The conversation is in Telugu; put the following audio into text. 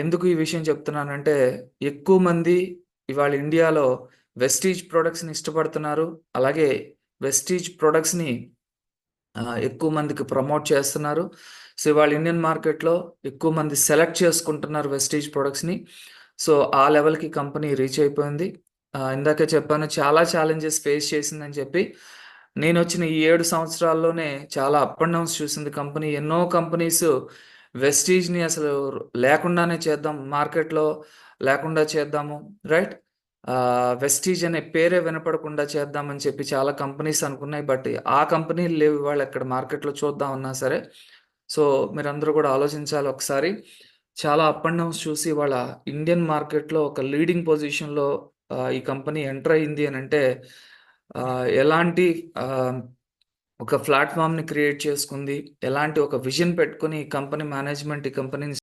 ఎందుకు ఈ విషయం చెప్తున్నానంటే, ఎక్కువ మంది ఇవాళ ఇండియాలో వెస్టీజ్ ప్రొడక్ట్స్‌ని ఇష్టపడుతున్నారు. అలాగే వెస్టీజ్ ప్రొడక్ట్స్‌ని ఎక్కువ మందికి ప్రమోట్ చేస్తున్నారు. సో, ఇవాళ ఇండియన్ మార్కెట్‌లో ఎక్కువ మంది సెలెక్ట్ చేసుకుంటున్నారు వెస్టీజ్ ప్రొడక్ట్స్‌ని. సో, ఆ లెవెల్‌కి కంపెనీ రీచ్ అయిపోయింది. ఇందాకే చెప్పాను చాలా ఛాలెంజెస్ ఫేస్ చేసిందని చెప్పి. నేనొచ్చిన ఈ 7 సంవత్సరాల్లోనే చాలా అప్ అండ్ డౌన్స్ చూసింది కంపెనీ. ఎన్నో కంపెనీస్ వెస్టీజ్‌ని అసలు లేకుండానే చేద్దాం, మార్కెట్‌లో లేకుండా చేద్దాము, రైట్? వెస్టీజ్ అనే పేరే వినపడకుండా చేద్దామని చెప్పి చాలా కంపెనీస్ అనుకున్నాయి. బట్ ఆ కంపెనీలు లేవు ఇవాళ ఎక్కడ మార్కెట్‌లో చూద్దామన్నా సరే. సో, మీరందరూ కూడా ఆలోచించాలి ఒకసారి. చాలా అప్ అండ్ డౌన్స్ చూసి ఇవాళ ఇండియన్ మార్కెట్‌లో ఒక లీడింగ్ పొజిషన్‌లో ఈ కంపెనీ ఎంటర్ అయింది అనంటే ఎలాంటి ఆహ్, ఒక ప్లాట్‌ఫార్మ్‌ని క్రియేట్ చేసుకుంది. ఎలాంటి ఒక విజన్ పెట్టుకొని ఈ కంపెనీ మేనేజ్‌మెంట్ ఈ కంపెనీని